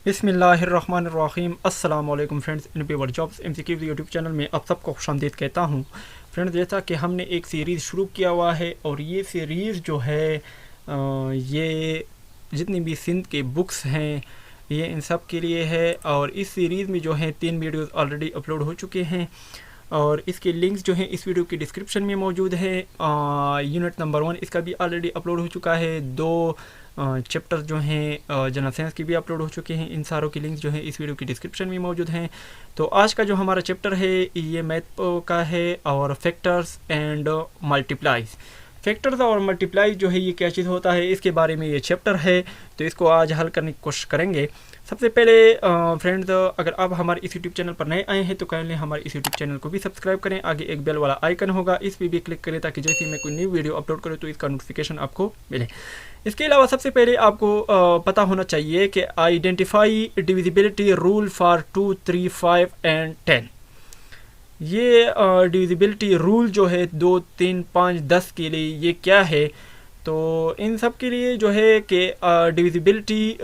बिस्मिल्लाहिर्रहमानिर्रहीम। अस्सलाम वालेकुम फ्रेंड्स, इन पेवर जॉब्स MCQ यूट्यूब चैनल में आप सबको खुशामदीद कहता हूँ। फ्रेंड्स, जैसा कि हमने एक सीरीज़ शुरू किया हुआ है और ये सीरीज़ जो है ये जितनी भी सिंध के बुक्स हैं ये इन सब के लिए है। और इस सीरीज़ में जो है 3 वीडियोस ऑलरेडी अपलोड हो चुके हैं और इसके लिंक्स जो हैं इस वीडियो की डिस्क्रिप्शन में मौजूद है। यूनिट नंबर 1 इसका भी ऑलरेडी अपलोड हो चुका है। 2 चैप्टर जो हैं जनरल साइंस की भी अपलोड हो चुके हैं। इन सारों के लिंक्स जो हैं इस वीडियो की डिस्क्रिप्शन में मौजूद हैं। तो आज का जो हमारा चैप्टर है ये मैथ का है और फैक्टर्स एंड मल्टीप्लाइज। फैक्टर्स और मल्टीप्लाइज जो है ये क्या चीज़ होता है इसके बारे में ये चैप्टर है, तो इसको आज हल करने की कोशिश करेंगे। सबसे पहले फ्रेंड्स, अगर आप हमारे इस यूट्यूब चैनल पर नए आए हैं तो काइंडली हमारे इस यूट्यूब चैनल को भी सब्सक्राइब करें। आगे एक बेल वाला आइकन होगा, इस पर भी क्लिक करें ताकि जैसे ही मैं कोई न्यू वीडियो अपलोड करूँ तो इसका नोटिफिकेशन आपको मिले। इसके अलावा सबसे पहले आपको पता होना चाहिए कि identify divisibility rule for 2, 3, 5 and 10। ये डिविजिबिलिटी रूल जो है 2, 3, 5, 10 के लिए ये क्या है, तो इन सब के लिए जो है कि डिविजिबिलिटी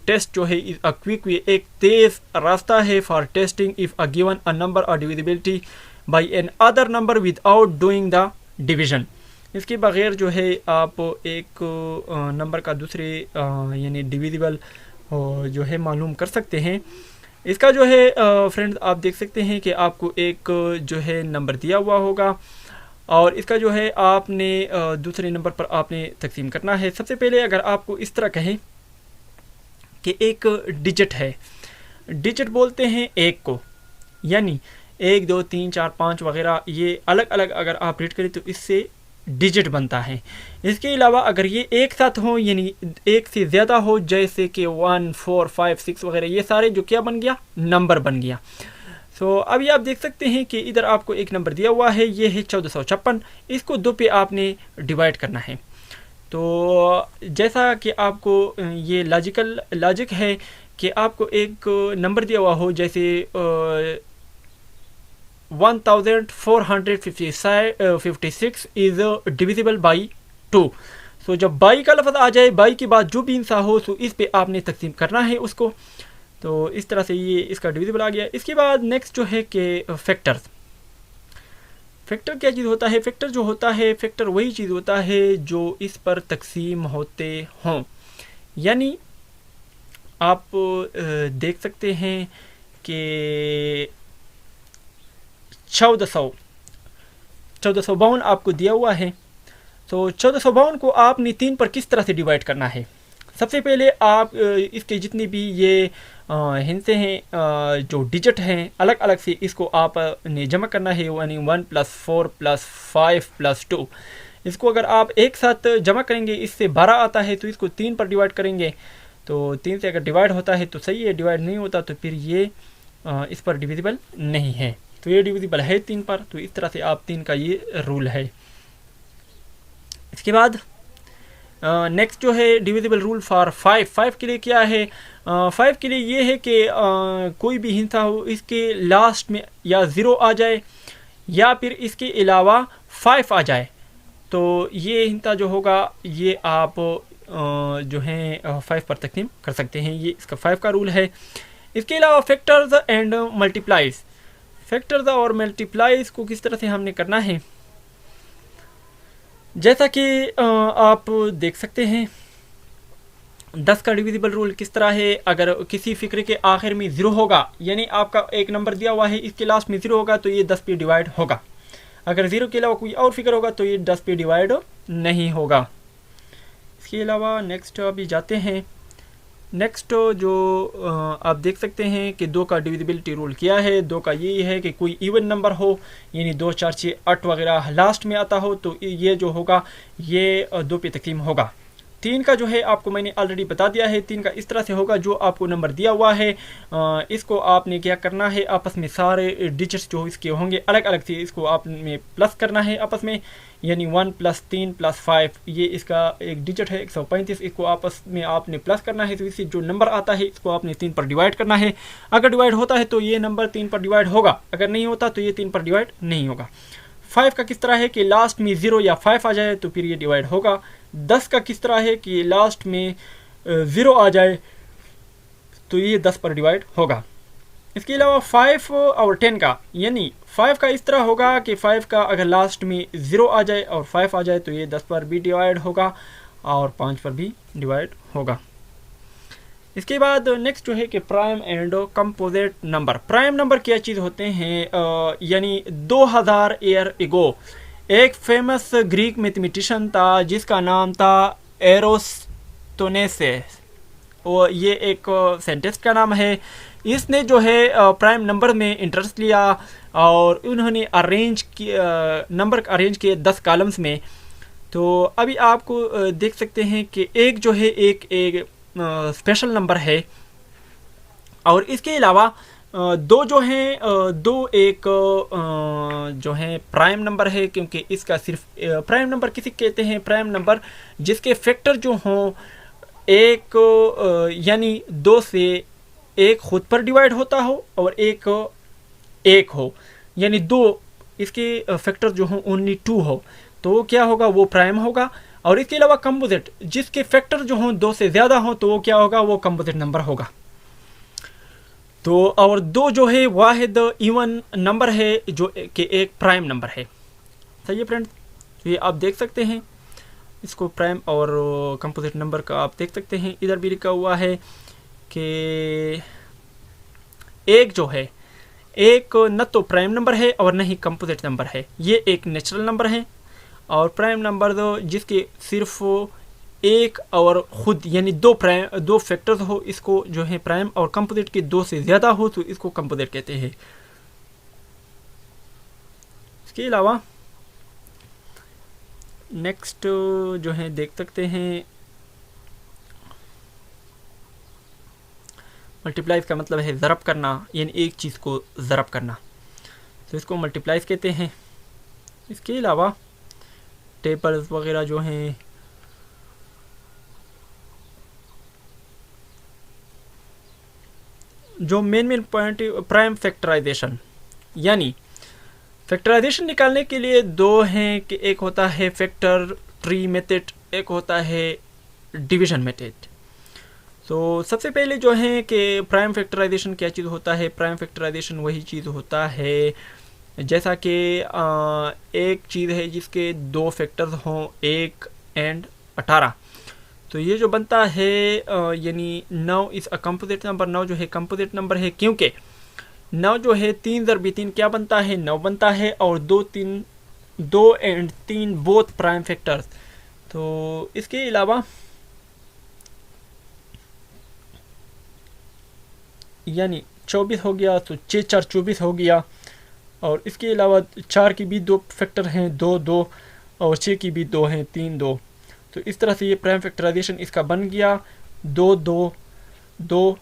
टेस्ट जो है अ क्विक वे, एक तेज़ रास्ता है for testing if a given a number और divisibility by another number without doing the division. इसके बगैर जो है आप एक नंबर का दूसरे यानी डिविजिबल जो है मालूम कर सकते हैं। इसका जो है फ्रेंड्स आप देख सकते हैं कि आपको एक जो है नंबर दिया हुआ होगा और इसका जो है आपने दूसरे नंबर पर आपने तकसीम करना है। सबसे पहले अगर आपको इस तरह कहें कि एक डिजिट है, डिजिट बोलते हैं एक को, यानी 1, 2, 3, 4, 5 वगैरह ये अलग अलग अगर आप रीड करें तो इससे डिजिट बनता है। इसके अलावा अगर ये एक साथ हो यानी एक से ज़्यादा हो, जैसे कि 1, 4, 5, 6 वगैरह, ये सारे जो क्या बन गया, नंबर बन गया। सो अभी आप देख सकते हैं कि इधर आपको एक नंबर दिया हुआ है, ये है 1456। इसको 2 पे आपने डिवाइड करना है। तो जैसा कि आपको ये लॉजिक है कि आपको एक नंबर दिया हुआ हो, जैसे 1456 इज डिविजिबल बाई 2। सो जब बाई का लफ्ज़ आ जाए, बाई के बाद जो भी इंसा हो तो इस पे आपने तकसीम करना है उसको। तो इस तरह से ये इसका डिविजिबल आ गया। इसके बाद नेक्स्ट जो है कि फैक्टर्स। फैक्टर क्या चीज़ होता है? फैक्टर जो होता है, फैक्टर वही चीज़ होता है जो इस पर तकसीम होते हों। यानी आप देख सकते हैं कि 1452 आपको दिया हुआ है। तो 1452 को आपने 3 पर किस तरह से डिवाइड करना है? सबसे पहले आप इसके जितनी भी ये हिस्से हैं जो डिजिट हैं अलग अलग से, इसको आपने जमा करना है, यानी 1 + 4 + 5 + 2। इसको अगर आप एक साथ जमा करेंगे इससे 12 आता है, तो इसको 3 पर डिवाइड करेंगे। तो 3 से अगर डिवाइड होता है तो सही है, डिवाइड नहीं होता तो फिर ये इस पर डिविजिबल नहीं है। तो ये डिविजिबल है 3 पर, तो इस तरह से आप 3 का ये रूल है। इसके बाद नेक्स्ट जो है डिविजिबल रूल फॉर 5 के लिए क्या है? 5 के लिए ये है कि कोई भी हिस्सा हो इसके लास्ट में या 0 आ जाए या फिर इसके अलावा 5 आ जाए, तो ये हिस्सा जो होगा ये आप जो है 5 पर तकसीम कर सकते हैं। ये इसका 5 का रूल है। इसके अलावा फैक्टर्स एंड मल्टीप्लाइज। फैक्टर्स और मल्टीप्लाइज को किस तरह से हमने करना है, जैसा कि आप देख सकते हैं 10 का डिविजिबल रूल किस तरह है। अगर किसी फिक्र के आखिर में 0 होगा, यानी आपका एक नंबर दिया हुआ है इसके लास्ट में 0 होगा तो ये 10 पे डिवाइड होगा। अगर 0 के अलावा कोई और फिक्र होगा तो ये 10 पे डिवाइड नहीं होगा। इसके अलावा नेक्स्ट अभी जाते हैं। नेक्स्ट जो आप देख सकते हैं कि 2 का डिविजिबिलिटी रूल किया है। 2 का ये है कि कोई इवन नंबर हो, यानी 2, 4, 6, 8 वगैरह लास्ट में आता हो तो ये जो होगा ये 2 पे तकसीम होगा। 3 का जो है आपको मैंने ऑलरेडी बता दिया है। 3 का इस तरह से होगा, जो आपको नंबर दिया हुआ है इसको आपने क्या करना है, आपस में सारे डिजिट्स जो इसके होंगे अलग अलग से इसको आपने प्लस करना है आपस में, यानी 1 + 3 + 5 ये इसका एक डिजिट है 135, इसको आपस में आपने प्लस करना है। तो इससे जो नंबर आता है इसको आपने 3 पर डिवाइड करना है। अगर डिवाइड होता है तो ये नंबर 3 पर डिवाइड होगा, अगर नहीं होता तो ये 3 पर डिवाइड नहीं होगा। 5 का किस तरह है कि लास्ट में 0 या 5 आ जाए तो फिर ये डिवाइड होगा। 10 का किस तरह है कि लास्ट में 0 आ जाए तो ये 10 पर डिवाइड होगा। इसके अलावा 5 और 10 का, यानी 5 का इस तरह होगा कि 5 का अगर लास्ट में 0 आ जाए और 5 आ जाए तो ये 10 पर भी डिवाइड होगा और 5 पर भी डिवाइड होगा। इसके बाद नेक्स्ट जो है कि prime and composite number. Prime number क्या चीज़ होते हैं, यानी 2000 ईयर एगो एक फेमस ग्रीक मैथमेटिशियन था जिसका नाम था एरोस्टोनेसेस, और ये एक साइंटिस्ट का नाम है। इसने जो है प्राइम नंबर में इंटरेस्ट लिया और उन्होंने नंबर अरेंज किए 10 कॉलम्स में। तो अभी आपको देख सकते हैं कि एक जो है एक स्पेशल नंबर है, और इसके अलावा दो जो हैं दो एक जो है प्राइम नंबर है, क्योंकि इसका सिर्फ प्राइम नंबर किसी कहते हैं, प्राइम नंबर जिसके फैक्टर जो हों एक यानी 2 से एक खुद पर डिवाइड होता हो और एक हो, यानी 2 इसके फैक्टर जो हों ओनली 2 हो, तो क्या होगा, वो प्राइम होगा। और इसके अलावा कंपोजिट जिसके फैक्टर जो हों 2 से ज़्यादा हो तो वो क्या होगा, वो कंपोजिट नंबर होगा। तो और 2 जो है वाहिद इवन नंबर है जो कि एक प्राइम नंबर है। सही है फ्रेंड्स, तो ये आप देख सकते हैं इसको प्राइम और कंपोजिट नंबर का आप देख सकते हैं। इधर भी लिखा हुआ है कि एक जो है एक न तो प्राइम नंबर है और न ही कंपोजिट नंबर है, ये एक नेचुरल नंबर है। और प्राइम नंबर जिसके सिर्फ एक और ख़ुद यानी 2 फैक्टर्स हो, इसको जो है प्राइम, और कंपोजिट के 2 से ज़्यादा हो तो इसको कंपोजिट कहते हैं। इसके अलावा नेक्स्ट जो है देख सकते हैं, मल्टीप्लाइज का मतलब है ज़रब करना, यानी एक चीज़ को ज़रब करना, तो इसको मल्टीप्लाइज कहते हैं। इसके अलावा टेबल्स वगैरह जो हैं, जो मेन पॉइंट प्राइम फैक्टराइजेशन, यानी फैक्टराइजेशन निकालने के लिए 2 हैं कि एक होता है फैक्टर ट्री मेथड, एक होता है डिवीजन मेथड। तो सबसे पहले जो है कि प्राइम फैक्टराइजेशन क्या चीज़ होता है। प्राइम फैक्टराइजेशन वही चीज़ होता है जैसा कि एक चीज़ है जिसके 2 फैक्टर्स हों 1 एंड 18, तो ये जो बनता है यानी 9 इस अ कंपोजिट नंबर। 9 जो है कंपोजिट नंबर है क्योंकि 9 जो है 3 × 3 क्या बनता है, 9 बनता है, और 2 एंड 3 बोथ प्राइम फैक्टर्स। तो इसके अलावा यानी 24 हो गया, तो 6 × 4 = 24 हो गया। और इसके अलावा 4 की भी 2 फैक्टर हैं 2 2, और 6 की भी 2 हैं 3 2। तो इस तरह से ये प्राइम फैक्टराइजेशन इसका बन गया 2 2 2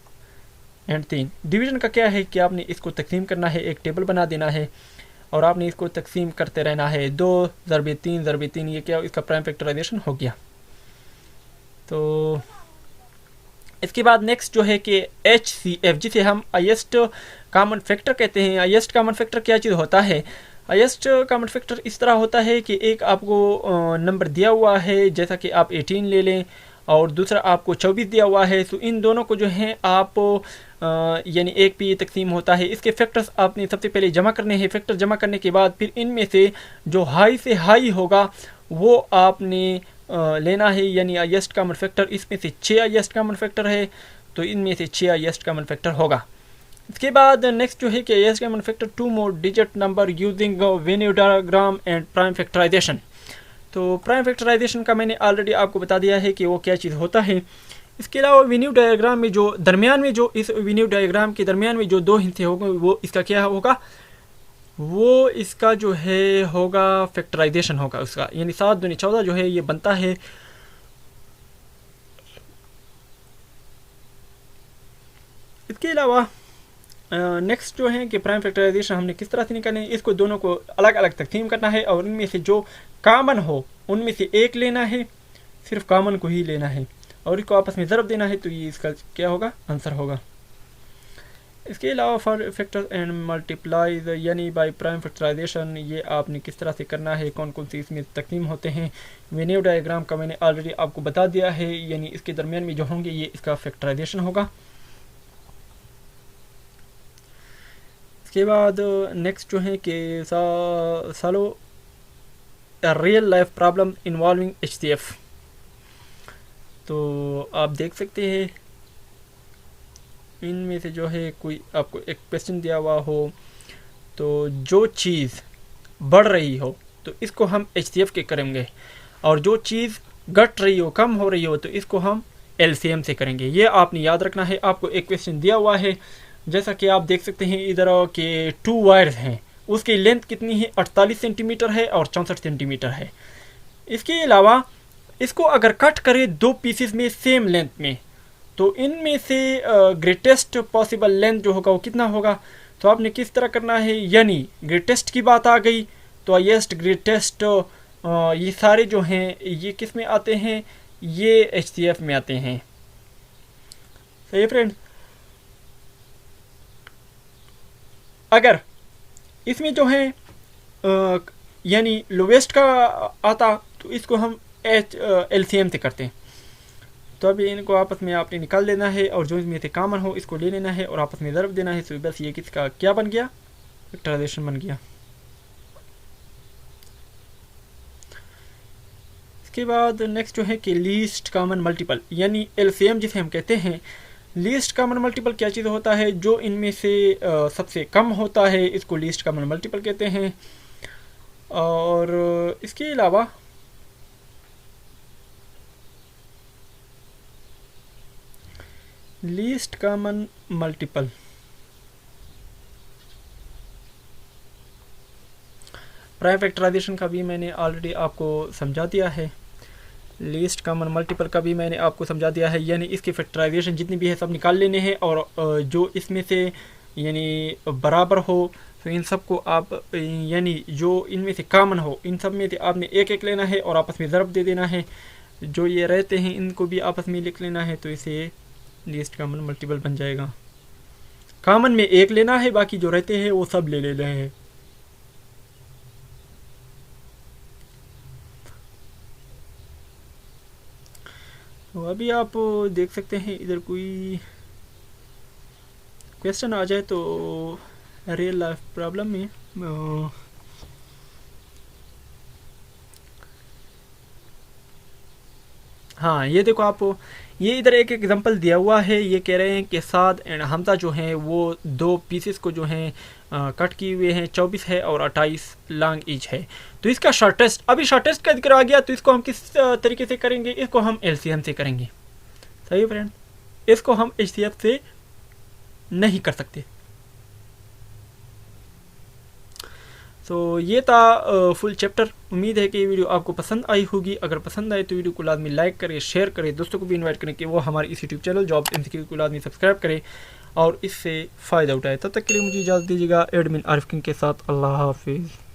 एंड 3। डिवीजन का क्या है कि आपने इसको तकसीम करना है, एक टेबल बना देना है और आपने इसको तकसीम करते रहना है, 2 × 3 × 3, ये क्या इसका प्राइम फैक्टराइजेशन हो गया। तो इसके बाद नेक्स्ट जो है कि HCF, जिसे हम हाईएस्ट कॉमन फैक्टर कहते हैं। हाईएस्ट कॉमन फैक्टर क्या चीज़ होता है, हाईएस्ट कॉमन फैक्टर इस तरह होता है कि एक आपको नंबर दिया हुआ है, जैसा कि आप 18 ले लें, और दूसरा आपको 24 दिया हुआ है, तो इन दोनों को जो है आप यानी एक पे तकसीम होता है। इसके फैक्टर्स आपने सबसे पहले जमा करने हैं। फैक्टर जमा करने के बाद फिर इनमें से जो हाई से हाई होगा वो आपने लेना है, यानी हाईएस्ट कॉमन फैक्टर। इसमें से 6 हाईएस्ट कॉमन फैक्टर है, तो इनमें से 6 हाईएस्ट कॉमन फैक्टर होगा। इसके बाद नेक्स्ट जो है कि highest common factor 2 more digit number using venue diagram and prime factorisation. तो प्राइम फैक्टराइजेशन का मैंने ऑलरेडी आपको बता दिया है कि वो क्या चीज़ होता है। इसके अलावा वेन्यू डायग्राम में जो दरमियान में जो इस वेन्यू डायग्राम के दरमियान में जो 2 हिस्से होंगे वो इसका क्या होगा, वो इसका जो है होगा फैक्टराइजेशन होगा उसका, यानी 7 दूनी 14 जो है ये बनता है। इसके अलावा नेक्स्ट जो है कि प्राइम फैक्टराइजेशन हमने किस तरह से निकालना है, इसको दोनों को अलग अलग तकसीम करना है और इनमें से जो कॉमन हो उनमें से एक लेना है, सिर्फ कॉमन को ही लेना है और इसको आपस में ज़रब देना है, तो ये इसका क्या होगा, आंसर होगा। इसके अलावा फॉर फैक्टर एंड मल्टीप्लाइज यानी बाय प्राइम फैक्टराइजेशन, ये आपने किस तरह से करना है, कौन कौन सी इसमें तकसीम होते हैं। वेन्यू डायग्राम का मैंने ऑलरेडी आपको बता दिया है, यानी इसके दरमियान में जो होंगे ये इसका फैक्टराइजेशन होगा। इसके बाद नेक्स्ट जो है कि सालो real life problem involving HCF। तो आप देख सकते हैं इनमें से जो है कोई आपको एक क्वेश्चन दिया हुआ हो, तो जो चीज़ बढ़ रही हो तो इसको हम HCF के करेंगे, और जो चीज़ घट रही हो, कम हो रही हो, तो इसको हम LCM से करेंगे। ये आपने याद रखना है। आपको एक क्वेश्चन दिया हुआ है, जैसा कि आप देख सकते हैं इधर के 2 वायर्स हैं, उसकी लेंथ कितनी है, 48 सेंटीमीटर है और 64 सेंटीमीटर है। इसके अलावा इसको अगर कट करें 2 पीसेस में सेम लेंथ में, तो इनमें से ग्रेटेस्ट पॉसिबल लेंथ जो होगा वो कितना होगा। तो आपने किस तरह करना है, यानी ग्रेटेस्ट की बात आ गई तो हाईएस्ट ग्रेटेस्ट ये सारे जो हैं ये किस में आते हैं, ये HCF में आते हैं। सही फ्रेंड। अगर इसमें जो है यानी लोवेस्ट का आता तो इसको हम LCM से करते हैं। तो अभी इनको आपस में आपने निकाल देना है, और जो इसमें से कॉमन हो इसको ले लेना है और आपस में ज़रब देना है। तो बस ये किसका क्या बन गया, फैक्टराइजेशन बन गया। इसके बाद नेक्स्ट जो है कि लीस्ट कॉमन मल्टीपल, यानी LCM जिसे हम कहते हैं। लीस्ट कॉमन मल्टीपल क्या चीज़ होता है, जो इनमें से सबसे कम होता है इसको लीस्ट कॉमन मल्टीपल कहते हैं। और इसके अलावा least common multiple prime factorisation का भी मैंने ऑलरेडी आपको समझा दिया है, लीस्ट कॉमन मल्टीपल का भी मैंने आपको समझा दिया है। यानी इसकी फैक्टराइजेशन जितनी भी है सब निकाल लेने हैं, और जो इसमें से यानी बराबर हो तो इन सब को आप यानी जो इनमें से कॉमन हो इन सब में से आपने एक एक लेना है और आपस में ज़रब दे देना है। जो ये रहते हैं इनको भी आपस में लिख लेना है, तो इसे लीस्ट कॉमन मल्टीपल बन जाएगा। कॉमन में एक लेना है, बाकी जो रहते हैं वो सब ले लेना है। तो अभी आप देख सकते हैं इधर कोई क्वेश्चन आ जाए तो रियल लाइफ प्रॉब्लम में हाँ ये देखो आप, ये इधर एक एग्जांपल दिया हुआ है। ये कह रहे हैं कि साद एंड हमजा जो हैं वो 2 पीसेस को जो हैं कट किए हुए हैं, 24 है और 28 लॉन्ग ईच है। तो इसका शॉर्टेस्ट, अभी शॉर्टेस्ट का जिक्र आ गया, तो इसको हम किस तरीके से करेंगे, इसको हम LCM से करेंगे। सही फ्रेंड, इसको हम HCF से नहीं कर सकते। तो ये था फुल चैप्टर। उम्मीद है कि ये वीडियो आपको पसंद आई होगी। अगर पसंद आए तो वीडियो को लाजमी लाइक करें, शेयर करें, दोस्तों को भी इनवाइट करें कि वो हमारे इस यूट्यूब चैनल जॉब्स MCQ को लाजमी सब्सक्राइब करें और इससे फ़ायदा उठाए। तब तक के लिए मुझे इजाज़त दीजिएगा एडमिन आरिफ किंग के साथ। अल्लाह हाफिज़।